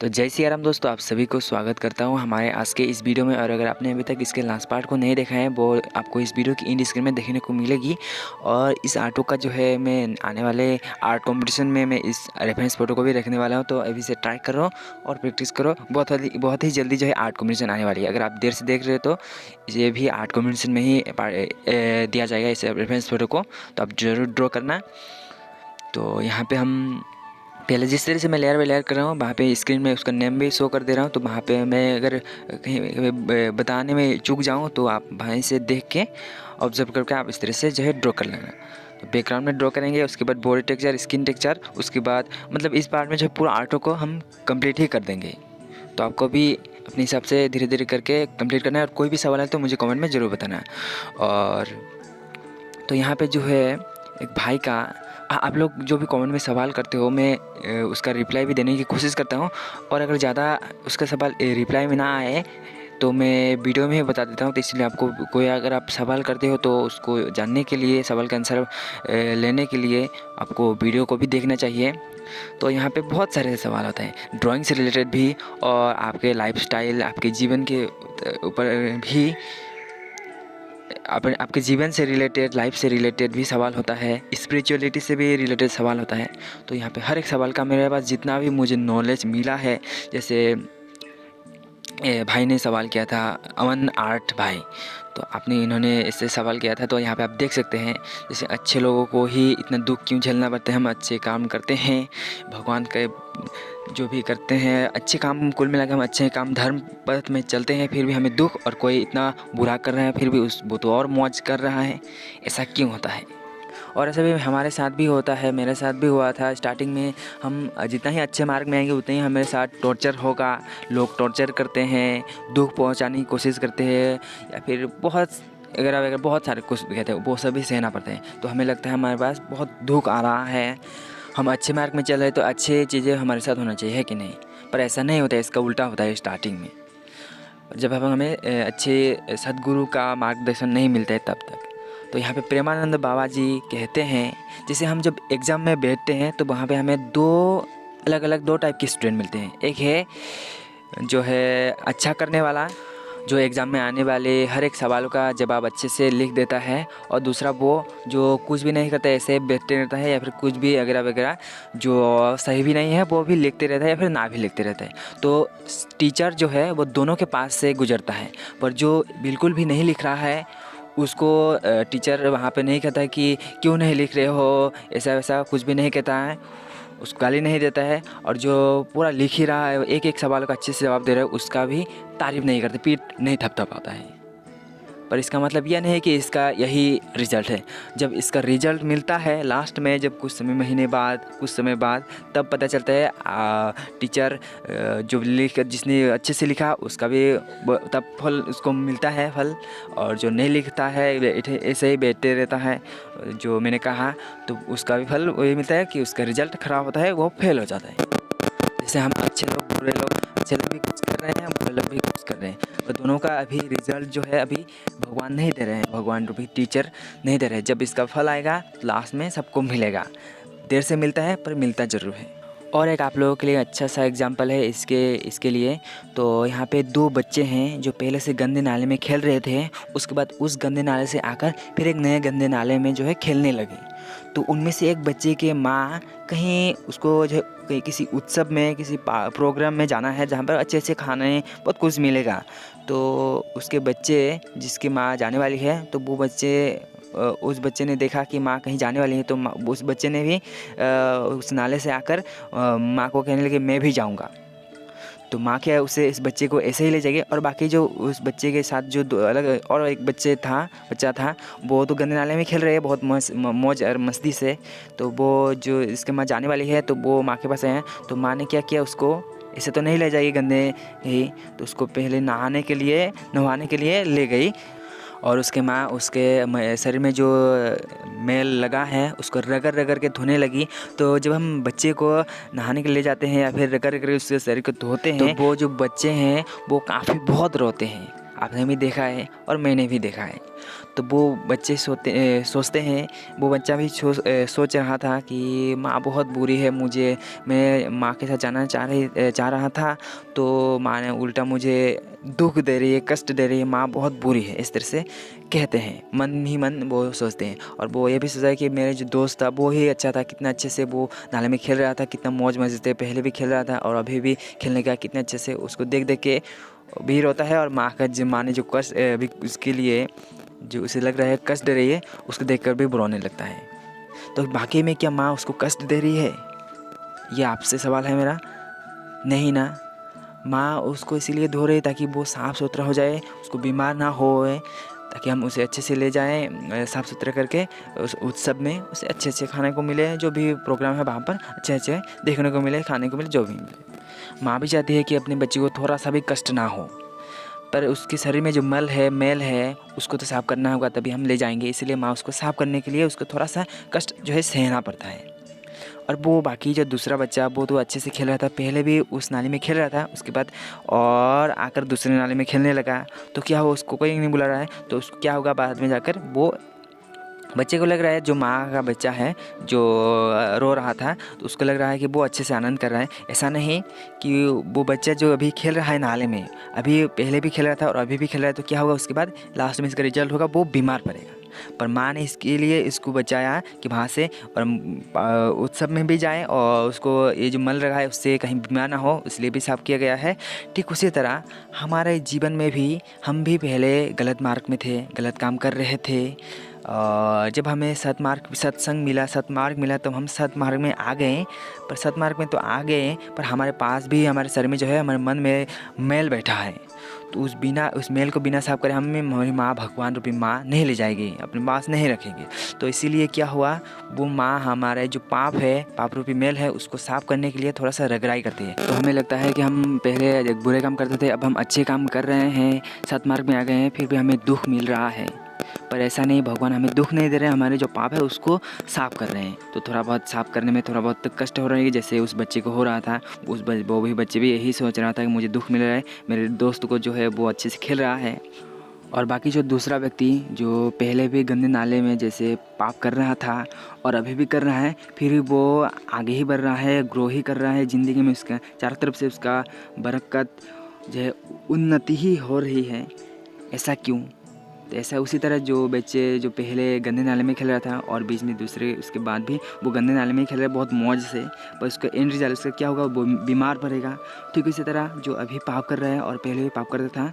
तो जय सिया राम दोस्तों, आप सभी को स्वागत करता हूं हमारे आज के इस वीडियो में। और अगर आपने अभी तक इसके लास्ट पार्ट को नहीं देखा है वो आपको इस वीडियो की इंड स्क्रीन में देखने को मिलेगी। और इस आर्टो का जो है मैं आने वाले आर्ट कंपटीशन में मैं इस रेफरेंस फ़ोटो को भी रखने वाला हूं। तो अभी से ट्राई करो और प्रैक्टिस करो। बहुत ही जल्दी जो है आर्ट कॉम्पिटिशन आने वाली है। अगर आप देर से देख रहे हो तो ये भी आर्ट कॉम्पिटिशन में ही दिया जाएगा इस रेफरेंस फ़ोटो को, तो आप ज़रूर ड्रॉ करना। तो यहाँ पर हम पहले जिस तरह से मैं लेयर बाय लेयर कर रहा हूँ, वहाँ पे स्क्रीन में उसका नेम भी शो कर दे रहा हूँ। तो वहाँ पे मैं अगर कहीं बताने में चूक जाऊँ तो आप वहीं से देख के ऑब्जर्व करके आप इस तरह से जो है ड्रॉ कर लेना। तो बैकग्राउंड में ड्रॉ करेंगे, उसके बाद बॉडी टेक्सचर, स्किन टेक्सचर, उसके बाद मतलब इस पार्ट में जो पूरा आर्टो को हम कंप्लीट ही कर देंगे। तो आपको भी अपने हिसाब से धीरे धीरे करके कंप्लीट करना है। और कोई भी सवाल है तो मुझे कमेंट में ज़रूर बताना है। और तो यहाँ पे जो है एक भाई का आप लोग जो भी कमेंट में सवाल करते हो, मैं उसका रिप्लाई भी देने की कोशिश करता हूँ। और अगर ज़्यादा उसका सवाल रिप्लाई में ना आए तो मैं वीडियो में ही बता देता हूँ। तो इसलिए आपको कोई अगर आप सवाल करते हो तो उसको जानने के लिए, सवाल का आंसर लेने के लिए आपको वीडियो को भी देखना चाहिए। तो यहाँ पे बहुत सारे सवाल होते हैं ड्राइंग से रिलेटेड भी, और आपके लाइफस्टाइल, आपके जीवन के ऊपर भी, आपके जीवन से रिलेटेड, लाइफ से रिलेटेड भी सवाल होता है, स्पिरिचुअलिटी से भी रिलेटेड सवाल होता है। तो यहाँ पे हर एक सवाल का मेरे पास जितना भी मुझे नॉलेज मिला है, जैसे भाई ने सवाल किया था, अमन आर्ट भाई, तो इन्होंने इससे सवाल किया था। तो यहाँ पे आप देख सकते हैं जैसे अच्छे लोगों को ही इतना दुख क्यों झेलना पड़ता है, हम अच्छे काम करते हैं, भगवान के जो भी करते हैं अच्छे काम, कुल मिला के हम अच्छे काम धर्म पथ में चलते हैं, फिर भी हमें दुख, और कोई इतना बुरा कर रहा है फिर भी वो तो और मौज कर रहा है, ऐसा क्यों होता है। और ऐसा भी हमारे साथ भी होता है, मेरे साथ भी हुआ था। स्टार्टिंग में हम जितना ही अच्छे मार्ग में आएंगे उतना ही हमारे साथ टॉर्चर होगा, लोग टॉर्चर करते हैं, दुख पहुंचाने की कोशिश करते हैं, या फिर अगर बहुत सारे कुछ कहते हैं, वो सभी सहना पड़ते हैं। तो हमें लगता है हमारे पास बहुत दुख आ रहा है, हम अच्छे मार्ग में चल रहे तो अच्छी चीज़ें हमारे साथ होना चाहिए, है कि नहीं। पर ऐसा नहीं होता है, इसका उल्टा होता है। स्टार्टिंग में जब हमें अच्छे सद्गुरु का मार्गदर्शन नहीं मिलता है तब तक। तो यहाँ पे प्रेमानंद बाबा जी कहते हैं, जैसे हम जब एग्ज़ाम में बैठते हैं तो वहाँ पे हमें दो टाइप के स्टूडेंट मिलते हैं। एक है जो है अच्छा करने वाला, जो एग्ज़ाम में आने वाले हर एक सवालों का जवाब अच्छे से लिख देता है, और दूसरा वो जो कुछ भी नहीं करता, ऐसे बैठते रहता है, या फिर कुछ भी वगैरह वगैरह जो सही भी नहीं है वो भी लिखते रहता है, या फिर ना भी लिखते रहता है। तो टीचर जो है वो दोनों के पास से गुजरता है, पर जो बिल्कुल भी नहीं लिख रहा है उसको टीचर वहाँ पे नहीं कहता है कि क्यों नहीं लिख रहे हो, ऐसा वैसा कुछ भी नहीं कहता है, उसको गाली नहीं देता है। और जो पूरा लिख ही रहा है, एक एक सवाल का अच्छे से जवाब दे रहा है, उसका भी तारीफ़ नहीं करते, पीठ नहीं थपथपाता है। पर इसका मतलब यह नहीं है कि इसका यही रिज़ल्ट है। जब इसका रिज़ल्ट मिलता है लास्ट में, जब कुछ समय बाद तब पता चलता है टीचर जो जिसने अच्छे से लिखा उसका भी तब फल उसको मिलता है फल, और जो नहीं लिखता है ऐसे ही बैठते रहता है जो मैंने कहा, तो उसका भी फल वही मिलता है कि उसका रिज़ल्ट ख़राब होता है, वो फेल हो जाता है। जैसे हम अच्छे लोग, बुरे लोग, अच्छे लोग भी कुछ कर रहे हैं, बुरे लोग भी कुछ कर रहे हैं, पर दोनों का अभी रिज़ल्ट जो है अभी भगवान नहीं दे रहे हैं, भगवान भी टीचर नहीं दे रहे हैं। जब इसका फल आएगा तो लास्ट में सबको मिलेगा, देर से मिलता है पर मिलता ज़रूर है। और एक आप लोगों के लिए अच्छा सा एग्जांपल है इसके लिए। तो यहाँ पे दो बच्चे हैं जो पहले से गंदे नाले में खेल रहे थे, उसके बाद उस गंदे नाले से आकर फिर एक नए गंदे नाले में जो है खेलने लगे। तो उनमें से एक बच्चे के माँ कहीं उसको जो कहीं किसी उत्सव में, किसी प्रोग्राम में जाना है जहाँ पर अच्छे अच्छे खाने बहुत कुछ मिलेगा। तो उसके बच्चे जिसकी माँ जाने वाली है, तो वो उस बच्चे ने देखा कि माँ कहीं जाने वाली है, तो उस बच्चे ने भी उस नाले से आकर माँ को कहने लगे मैं भी जाऊँगा। तो माँ क्या है उसे इस बच्चे को ऐसे ही ले जाएगी, और बाकी जो उस बच्चे के साथ जो अलग और एक बच्चा था वो तो गंदे नाले में खेल रहे हैं बहुत मौज और मस्ती से। तो वो जो इसके माँ जाने वाली है तो वो माँ के पास आए हैं। तो माँ ने क्या किया, उसको ऐसे तो नहीं ले जाएगी गंदे ही, तो उसको पहले नहवाने के लिए ले गई, और उसके माँ उसके शरीर में जो मैल लगा है उसको रगड़ के धोने लगी। तो जब हम बच्चे को नहाने के लिए ले जाते हैं या फिर रगड़ उसके शरीर को धोते हैं, तो वो जो बच्चे हैं वो काफ़ी बहुत रोते हैं। आपने भी देखा है और मैंने भी देखा है। तो वो बच्चे सोचते हैं, वो बच्चा भी सोच रहा था कि माँ बहुत बुरी है, मैं माँ के साथ जाना चाह रहा था, तो माँ ने उल्टा मुझे दुख दे रही है, कष्ट दे रही है, माँ बहुत बुरी है, इस तरह से कहते हैं, मन ही मन वो सोचते हैं। और वो ये भी सोचा है कि मेरे जो दोस्त था वो ही अच्छा था, कितना अच्छे से वो नाले में खेल रहा था, कितना मौज मजे से पहले भी खेल रहा था और अभी भी खेलने का कितने अच्छे से, उसको देख देख के भी रोता है। और माँ ने जो कष्ट अभी उसके लिए जो उसे लग रहा है कष्ट दे रही है, उसको देखकर भी रोने लगता है। तो वाकई में क्या माँ उसको कष्ट दे रही है? ये आपसे सवाल है मेरा। नहीं ना, माँ उसको इसीलिए धो रही है ताकि वो साफ़ सुथरा हो जाए, उसको बीमार ना होए, ताकि हम उसे अच्छे से ले जाएं साफ़ सुथरा करके उस उत्सव में उसे अच्छे अच्छे खाने को मिले, जो भी प्रोग्राम है वहाँ पर अच्छे अच्छे देखने को मिले, खाने को मिले, जो भी मिले। माँ भी चाहती है कि अपने बच्चे को थोड़ा सा भी कष्ट ना हो, पर उसके शरीर में जो मैल है उसको तो साफ़ करना होगा, तभी हम ले जाएंगे। इसलिए माँ उसको साफ़ करने के लिए उसको थोड़ा सा कष्ट जो है सहना पड़ता है। और वो बाकी जो दूसरा बच्चा वो तो अच्छे से खेल रहा था, पहले भी उस नाली में खेल रहा था, उसके बाद और आकर दूसरे नाली में खेलने लगा। तो क्या हो, उसको कोई नहीं बुला रहा है, तो उसको क्या होगा, बाद में जाकर वो बच्चे को लग रहा है, जो माँ का बच्चा है जो रो रहा था, तो उसको लग रहा है कि वो अच्छे से आनंद कर रहा है। ऐसा नहीं कि वो बच्चा जो अभी खेल रहा है नाले में, अभी पहले भी खेल रहा था और अभी भी खेल रहा है, तो क्या होगा, उसके बाद लास्ट में इसका रिजल्ट होगा वो बीमार पड़ेगा। पर माँ ने इसके लिए इसको बचाया कि वहाँ से और उत्सव में भी जाए और उसको ये जो मल रहा है उससे कहीं बीमार ना हो, इसलिए भी साफ़ किया गया है। ठीक उसी तरह हमारे जीवन में भी हम भी पहले गलत मार्ग में थे, गलत काम कर रहे थे, और जब हमें सत्मार्ग मिला तो हम सत्मार्ग में आ गए। पर सत्मार्ग में तो आ गए, पर हमारे पास भी हमारे सर में जो है, हमारे मन में मैल बैठा है। तो उस मैल को बिना साफ करे हमें हमारी माँ, भगवान रूपी माँ नहीं ले जाएगी, अपने पास नहीं रखेगी। तो इसीलिए क्या हुआ, वो माँ हमारे जो पाप रूपी मैल है उसको साफ करने के लिए थोड़ा सा रगड़ाई करती है। तो हमें लगता है कि हम पहले एक बुरे काम करते थे, अब हम अच्छे काम कर रहे हैं, सत्मार्ग में आ गए हैं, फिर भी हमें दुख मिल रहा है। पर ऐसा नहीं, भगवान हमें दुख नहीं दे रहे हैं, हमारे जो पाप है उसको साफ़ कर रहे हैं। तो थोड़ा बहुत साफ़ करने में थोड़ा बहुत कष्ट हो रहा है, जैसे उस बच्चे को हो रहा था। वो भी बच्चे भी यही सोच रहा था कि मुझे दुख मिल रहा है, मेरे दोस्त को जो है वो अच्छे से खेल रहा है। और बाकी जो दूसरा व्यक्ति जो पहले भी गंदे नाले में जैसे पाप कर रहा था और अभी भी कर रहा है, फिर वो आगे ही बढ़ रहा है, ग्रो ही कर रहा है ज़िंदगी में, उसका चारों तरफ से उसका बरकत जो है उन्नति ही हो रही है। ऐसा क्यों? तो ऐसा उसी तरह जो बच्चे जो पहले गंदे नाले में खेल रहा था और बीच में दूसरे उसके बाद भी वो गंदे नाले में खेल रहा है बहुत मौज से, पर उसका एंड रिजल्ट उसका क्या होगा, वो बीमार पड़ेगा। ठीक इसी तरह जो अभी पाप कर रहा है और पहले भी पाप करता था,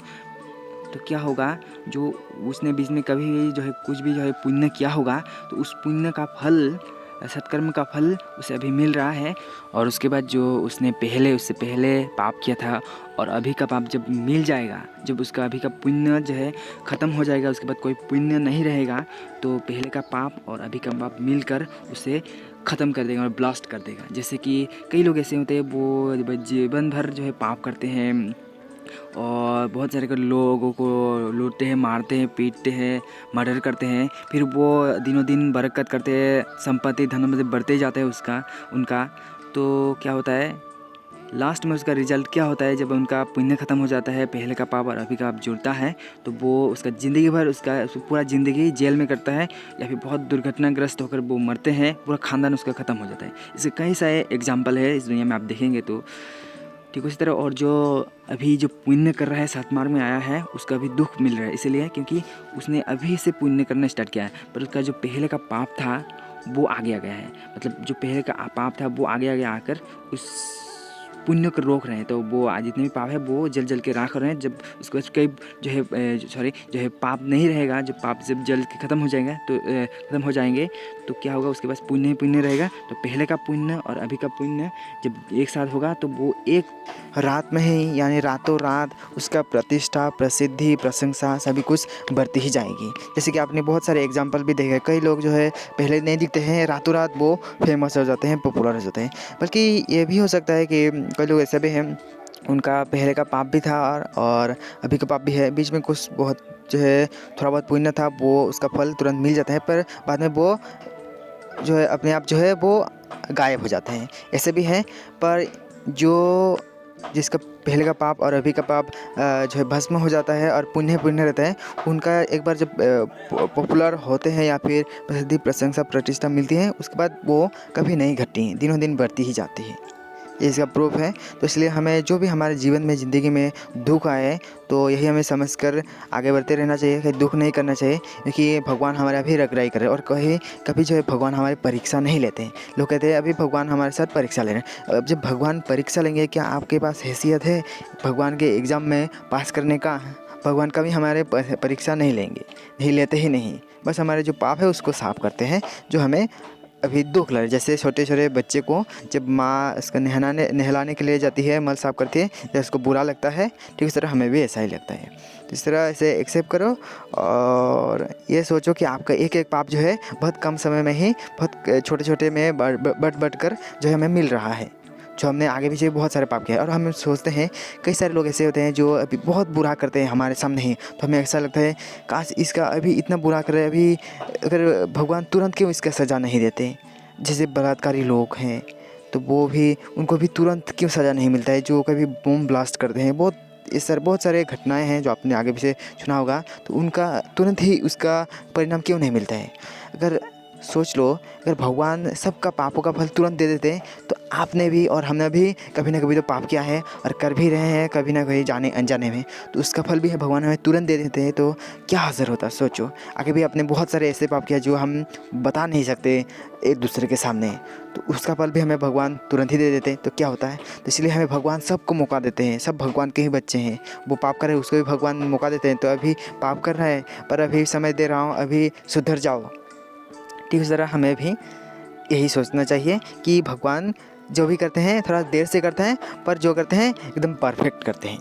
तो क्या होगा, जो उसने बीच में कभी भी जो है कुछ भी जो है पुण्य किया होगा, तो उस पुण्य का फल, सत्कर्म का फल उसे अभी मिल रहा है। और उसके बाद जो उसने उससे पहले पाप किया था और अभी का पाप जब मिल जाएगा, जब उसका अभी का पुण्य जो है ख़त्म हो जाएगा, उसके बाद कोई पुण्य नहीं रहेगा, तो पहले का पाप और अभी का पाप मिलकर उसे ख़त्म कर देगा और ब्लास्ट कर देगा। जैसे कि कई लोग ऐसे होते हैं वो जीवन भर जो है पाप करते हैं और बहुत सारे लोगों को लूटते हैं, मारते हैं, पीटते हैं, मर्डर करते हैं, फिर वो दिनों दिन बरकत करते हैं, संपत्ति धन में बढ़ते जाता है उनका। तो क्या होता है, लास्ट में उसका रिजल्ट क्या होता है, जब उनका पुण्य ख़त्म हो जाता है, पहले का पाप और अभी का पाप जुड़ता है, तो वो उसका ज़िंदगी भर उसका पूरा ज़िंदगी जेल में करता है, या फिर बहुत दुर्घटनाग्रस्त होकर वो मरते हैं, पूरा ख़ानदान उसका ख़त्म हो जाता है। इसके कई सारे एग्जाम्पल है इस दुनिया में, आप देखेंगे तो। ठीक उसी तरह और जो अभी जो पुण्य कर रहा है, सत्मार्ग में आया है, उसका भी दुख मिल रहा है, इसलिए क्योंकि उसने अभी से पुण्य करना स्टार्ट किया है, पर उसका जो पहले का पाप था वो आगे आ गया है। मतलब जो पहले का पाप था वो आगे आकर उस पुण्य को रोक रहे हैं। तो वो जितने भी पाप है वो जल के राख रहे हैं। जब उसके बाद कई जो है पाप नहीं रहेगा, जब पाप जब जल के ख़त्म हो जाएंगे तो क्या होगा, उसके पास पुण्य ही पुण्य रहेगा। तो पहले का पुण्य और अभी का पुण्य जब एक साथ होगा तो वो एक रात में ही, यानी रातों रात उसका प्रतिष्ठा, प्रसिद्धि, प्रशंसा सभी कुछ बढ़ती ही जाएगी। जैसे कि आपने बहुत सारे एग्जाम्पल भी देखे, कई लोग जो है पहले नहीं दिखते हैं, रातों रात वो फेमस हो जाते हैं, पॉपुलर हो जाते हैं। बल्कि ये भी हो सकता है कि कई लोग ऐसे भी हैं, उनका पहले का पाप भी था और अभी का पाप भी है, बीच में कुछ बहुत जो है थोड़ा बहुत पुण्य था, वो उसका फल तुरंत मिल जाता है, पर बाद में वो जो है अपने आप जो है वो गायब हो जाते हैं। ऐसे भी हैं। पर जो जिसका पहले का पाप और अभी का पाप जो है भस्म हो जाता है और पुण्य पुण्य रहता है, उनका एक बार जब पॉपुलर होते हैं या फिर प्रसिद्धि प्रशंसा प्रतिष्ठा मिलती है, उसके बाद वो कभी नहीं घटती हैं, दिनों दिन बढ़ती ही जाती है। ये इसका प्रूफ है। तो इसलिए हमें जो भी हमारे जीवन में ज़िंदगी में दुख आए तो यही हमें समझकर आगे बढ़ते रहना चाहिए, कहीं दुख नहीं करना चाहिए, क्योंकि भगवान हमारे अभी रगराई कर रहे हैं। और कभी जो है भगवान हमारी परीक्षा नहीं लेते हैं। लोग कहते हैं अभी भगवान हमारे साथ परीक्षा ले रहे हैं। अब जब भगवान परीक्षा लेंगे, क्या आपके पास हैसियत है भगवान के एग्ज़ाम में पास करने का? भगवान कभी हमारे परीक्षा नहीं लेंगे, नहीं लेते ही नहीं। बस हमारे जो पाप है उसको साफ़ करते हैं, जो हमें अभी दुख लगे। जैसे छोटे छोटे बच्चे को जब माँ उसका नहलाने के लिए जाती है, मल साफ़ करती है, जब उसको बुरा लगता है, ठीक इस तरह हमें भी ऐसा ही लगता है। तो इस तरह इसे एक्सेप्ट करो और ये सोचो कि आपका एक एक पाप जो है बहुत कम समय में ही, बहुत छोटे छोटे में बढ़ कर जो है हमें मिल रहा है, जो हमने आगे पीछे बहुत सारे पाप किए। और हम सोचते हैं, कई सारे लोग ऐसे होते हैं जो अभी बहुत बुरा करते हैं हमारे सामने ही, तो हमें ऐसा लगता है काश इसका अभी इतना बुरा कर रहे हैं, अभी अगर भगवान तुरंत क्यों इसका सज़ा नहीं देते। जैसे बलात्कारी लोग हैं तो वो भी, उनको भी तुरंत क्यों सज़ा नहीं मिलता है। जो कभी बम ब्लास्ट करते हैं, बहुत सारे घटनाएं हैं जो आपने आगे पीछे सुना होगा, तो उनका तुरंत ही उसका परिणाम क्यों नहीं मिलता है। अगर सोच लो, अगर भगवान सबका पापों का फल तुरंत दे देते तो आपने भी और हमने भी कभी ना कभी तो पाप किया है और कर भी रहे हैं कभी ना कभी जाने अनजाने में, तो उसका फल भी है भगवान हमें तुरंत दे देते हैं, तो क्या हज़र होता। सोचो, आगे भी आपने बहुत सारे ऐसे पाप किया जो हम बता नहीं सकते एक दूसरे के सामने, तो उसका फल भी हमें भगवान तुरंत ही दे देते हैं, तो क्या होता है। तो इसलिए हमें भगवान सबको मौका देते हैं, सब भगवान के ही बच्चे हैं। वो पाप कर रहे हैं, उसको भी भगवान मौका देते हैं। तो अभी पाप कर रहा है पर अभी समय दे रहा हूँ, अभी सुधर जाओ। ठीक इस तरह हमें भी यही सोचना चाहिए कि भगवान जो भी करते हैं थोड़ा देर से करते हैं, पर जो करते हैं एकदम परफेक्ट करते हैं।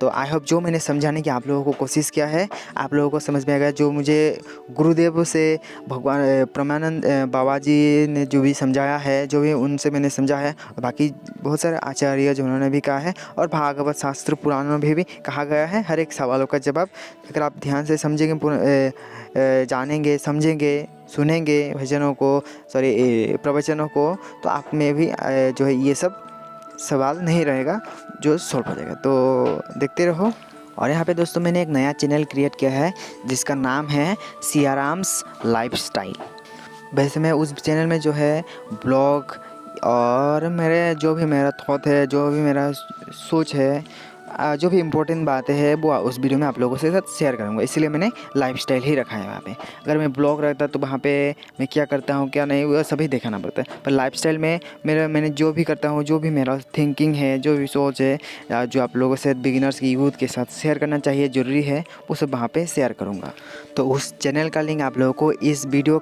तो आई होप जो मैंने समझाने की आप लोगों को कोशिश किया है, आप लोगों को समझ में आएगा। जो मुझे गुरुदेव से भगवान परमानंद बाबा जी ने जो भी समझाया है, जो भी उनसे मैंने समझा है, और बाकी बहुत सारे आचार्य जो उन्होंने भी कहा है, और भागवत शास्त्र पुराणों में भी कहा गया है, हर एक सवालों का जवाब अगर आप ध्यान से समझेंगे, जानेंगे, समझेंगे, सुनेंगे भजनों को, प्रवचनों को, तो आप में भी जो है ये सब सवाल नहीं रहेगा, जो सॉल्व हो जाएगा। तो देखते रहो। और यहाँ पे दोस्तों मैंने एक नया चैनल क्रिएट किया है जिसका नाम है सियाराम्स लाइफस्टाइल। वैसे मैं उस चैनल में जो है ब्लॉग और जो भी मेरा थॉट है, जो भी मेरा सोच है, जो भी इम्पोर्टेंट बातें हैं वो उस वीडियो में आप लोगों के साथ शेयर करूँगा। इसलिए मैंने लाइफस्टाइल ही रखा है वहाँ पे। अगर मैं ब्लॉग रहता तो वहाँ पे मैं क्या करता हूँ क्या नहीं वो सभी दिखाना पड़ता है, पर लाइफस्टाइल में मैंने जो भी करता हूँ, जो भी मेरा थिंकिंग है, जो भी सोच है, जो आप लोगों से बिगिनर्स की यूथ के साथ शेयर करना चाहिए, ज़रूरी है, वो सब वहाँ पर शेयर करूँगा। तो उस चैनल का लिंक आप लोगों को इस वीडियो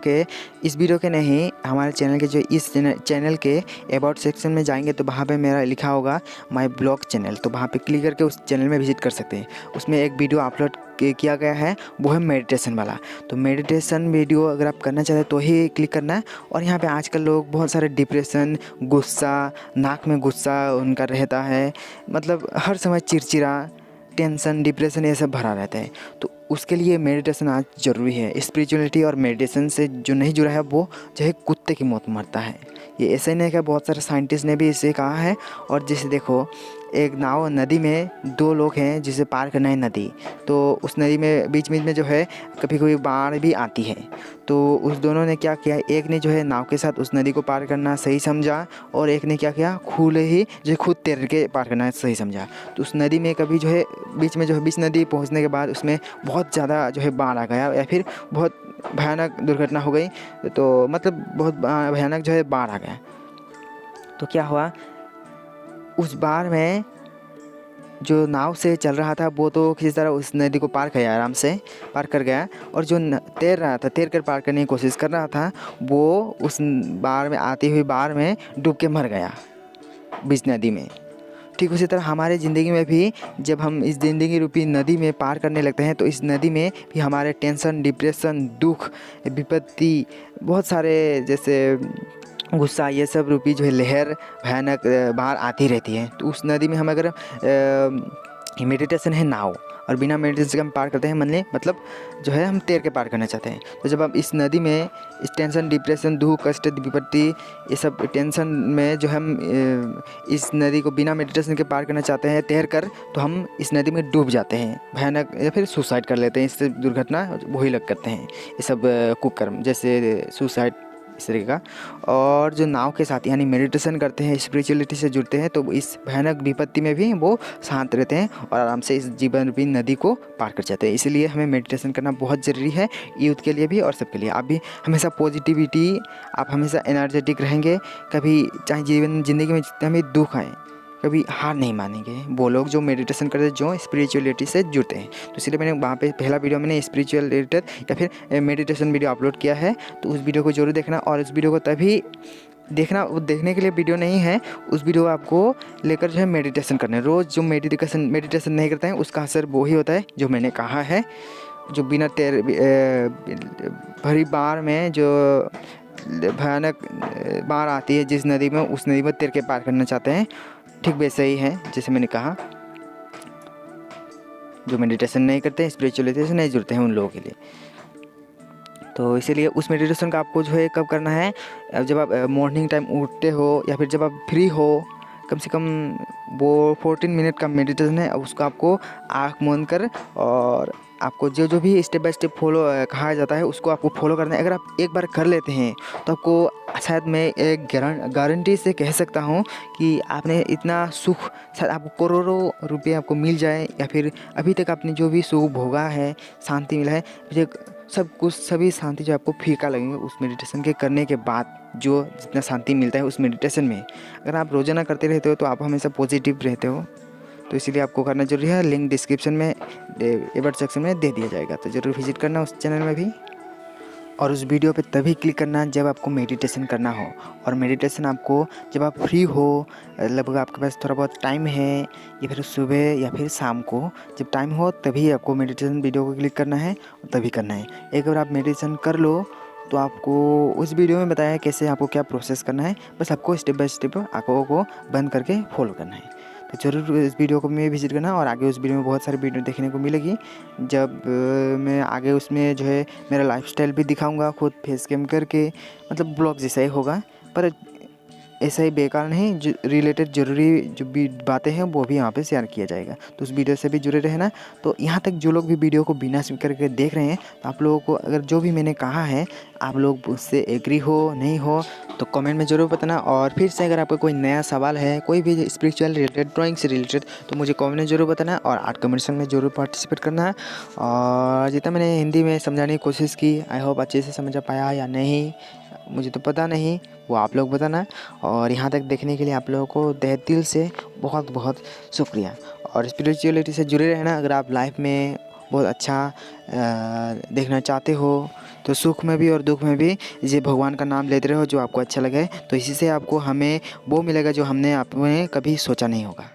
के नहीं, हमारे चैनल के जो इस चैनल के अबाउट सेक्शन में जाएंगे तो वहाँ पे मेरा लिखा होगा माय ब्लॉग चैनल, तो वहाँ पे क्लिक करके उस चैनल में विजिट कर सकते हैं। उसमें एक वीडियो अपलोड किया गया है, वो है मेडिटेशन वाला। तो मेडिटेशन वीडियो अगर आप करना चाहते हैं तो ही क्लिक करना है। और यहाँ पे आजकल लोग बहुत सारे डिप्रेशन, गुस्सा, नाक में गुस्सा उनका रहता है, मतलब हर समय चिड़चिड़ा, टेंशन, डिप्रेशन ये सब भरा रहता है। तो उसके लिए मेडिटेशन आज ज़रूरी है। स्पिरिचुअलिटी और मेडिटेशन से जो नहीं जुड़ा है वो जो है कुत्ते की मौत मरता है। ये ऐसे ही नहीं कि बहुत सारे साइंटिस्ट ने भी इसे कहा है। और जैसे देखो, एक नाव नदी में दो लोग हैं जिसे पार करना है नदी, तो उस नदी में बीच में जो है कभी कभी बाढ़ भी आती है। तो उस दोनों ने क्या किया, एक ने जो है नाव के साथ उस नदी को पार करना सही समझा, और एक ने क्या किया, खुद तैर के पार करना सही समझा। तो उस नदी में कभी जो है बीच नदी पहुंचने के बाद उसमें बहुत ज़्यादा जो है बाढ़ आ गया, या फिर बहुत भयानक दुर्घटना हो गई, तो मतलब बहुत भयानक जो है बाढ़ आ गया। तो क्या हुआ, उस बाढ़ में जो नाव से चल रहा था वो तो किसी तरह उस नदी को पार किया, आराम से पार कर गया, और जो तैर कर पार करने की कोशिश कर रहा था वो उस बाढ़ में आती हुई बाढ़ में डूब के मर गया बीच नदी में। ठीक उसी तरह हमारे ज़िंदगी में भी जब हम इस ज़िंदगी रूपी नदी में पार करने लगते हैं तो इस नदी में भी हमारे टेंशन, डिप्रेशन, दुख, विपत्ति, बहुत सारे जैसे गुस्सा, ये सब रूपी जो है लहर भयानक बाहर आती रहती है। तो उस नदी में हम अगर मेडिटेशन है नाव, और बिना मेडिटेशन के हम पार करते हैं मतलब जो है हम तैर के पार करना चाहते हैं। तो जब आप इस नदी में इस टेंशन, डिप्रेशन, दुख, कष्ट, विपत्ति, ये सब टेंशन में जो हम इस नदी को बिना मेडिटेशन के पार करना चाहते हैं तैर कर, तो हम इस नदी में डूब जाते हैं भयानक, या फिर सुसाइड कर लेते हैं। इससे दुर्घटना वही लोग करते हैं, ये सब कुकर्म जैसे सुसाइड इस तरीके का। और जो नाव के साथ यानी मेडिटेशन करते हैं, स्पिरिचुअलिटी से जुड़ते हैं, तो इस भयानक विपत्ति में भी वो शांत रहते हैं और आराम से इस जीवन रूपी नदी को पार कर जाते हैं। इसलिए हमें मेडिटेशन करना बहुत ज़रूरी है, यूथ के लिए भी और सबके लिए। आप भी हमेशा पॉजिटिविटी, आप हमेशा एनर्जेटिक रहेंगे। कभी चाहे ज़िंदगी में जितने भी दुख आए, कभी हार नहीं मानेंगे वो लोग जो मेडिटेशन करते हैं, जो स्पिरिचुअलिटी से जुड़ते हैं। तो इसलिए मैंने वहाँ पे पहला वीडियो मैंने स्पिरिचुअल रिलेटेड या फिर मेडिटेशन वीडियो अपलोड किया है, तो उस वीडियो को जरूर देखना। और उस वीडियो को तभी देखना, वो देखने के लिए वीडियो नहीं है, उस वीडियो को आपको लेकर जो है मेडिटेशन करना है। रोज़ जो मेडिटेशन नहीं करते हैं उसका असर वो ही होता है जो मैंने कहा है। जो बिना भरी बाढ़ में जो भयानक बाढ़ आती है जिस नदी में, उस नदी में तैर के पार करना चाहते हैं, ठीक वैसे ही है जैसे मैंने कहा। जो मेडिटेशन नहीं करते हैं, स्पिरिचुअलिटी से नहीं जुड़ते हैं, उन लोगों के लिए। तो इसीलिए उस मेडिटेशन का आपको जो है कब करना है, जब आप मॉर्निंग टाइम उठते हो या फिर जब आप फ्री हो। कम से कम वो 14 मिनट का मेडिटेशन है, उसको आपको आँख मूंद कर और आपको जो भी स्टेप बाय स्टेप फॉलो कहा जाता है उसको आपको फॉलो करना है। अगर आप एक बार कर लेते हैं तो आपको शायद मैं एक गारंटी से कह सकता हूँ कि आपने इतना सुख, शायद आपको करोड़ों रुपये आपको मिल जाए, या फिर अभी तक आपने जो भी सुख भोगा है, शांति मिला है, सब कुछ सभी शांति जो आपको फीका लगेंगे उस मेडिटेशन के करने के बाद। जो जितना शांति मिलता है उस मेडिटेशन में, अगर आप रोज़ाना करते रहते हो तो आप हमेशा पॉजिटिव रहते हो। तो इसीलिए आपको करना जरूरी है। लिंक डिस्क्रिप्शन में एबट सेक्शन में दे दिया जाएगा, तो ज़रूर विजिट करना उस चैनल में भी। और उस वीडियो पे तभी क्लिक करना जब आपको मेडिटेशन करना हो। और मेडिटेशन आपको जब आप फ्री हो, लगभग आपके पास थोड़ा बहुत टाइम है, या फिर सुबह या फिर शाम को जब टाइम हो तभी आपको मेडिटेशन वीडियो को क्लिक करना है और तभी करना है। एक बार आप मेडिटेशन कर लो तो आपको उस वीडियो में बताया कैसे आपको क्या प्रोसेस करना है, बस आपको स्टेप बाय स्टेप आंखों को बंद करके फॉलो करना है। तो ज़रूर इस वीडियो को मैं विजिट करना। और आगे उस वीडियो में बहुत सारी वीडियो देखने को मिलेगी, जब मैं आगे उसमें जो है मेरा लाइफस्टाइल भी दिखाऊंगा, खुद फेस कैम करके, मतलब ब्लॉग जैसा ही होगा, पर ऐसा ही बेकार नहीं, जो रिलेटेड ज़रूरी जो भी बातें हैं वो भी यहाँ पे शेयर किया जाएगा। तो उस वीडियो से भी जुड़े रहना। तो यहाँ तक जो लोग भी वीडियो को बिना स्किप करके देख रहे हैं, तो आप लोगों को अगर जो भी मैंने कहा है आप लोग उससे एग्री हो नहीं हो तो कमेंट में ज़रूर बताना। और फिर से अगर आपका कोई नया सवाल है, कोई भी स्पिरिचुअल रिलेटेड, ड्राइंग से रिलेटेड, तो मुझे कमेंट में ज़रूर बताना और आर्ट कॉम्पिटिशन में ज़रूर पार्टिसिपेट करना है। और जितना मैंने हिंदी में समझाने की कोशिश की, आई होप अच्छे से समझ पाया या नहीं मुझे तो पता नहीं, वो आप लोग बताना। और यहाँ तक देखने के लिए आप लोगों को तहे दिल से बहुत बहुत शुक्रिया। और स्पिरिचुअलिटी से जुड़े रहना। अगर आप लाइफ में बहुत अच्छा देखना चाहते हो तो सुख में भी और दुख में भी ये भगवान का नाम लेते रहो जो आपको अच्छा लगे, तो इसी से आपको हमें वो मिलेगा जो हमने आप में कभी सोचा नहीं होगा।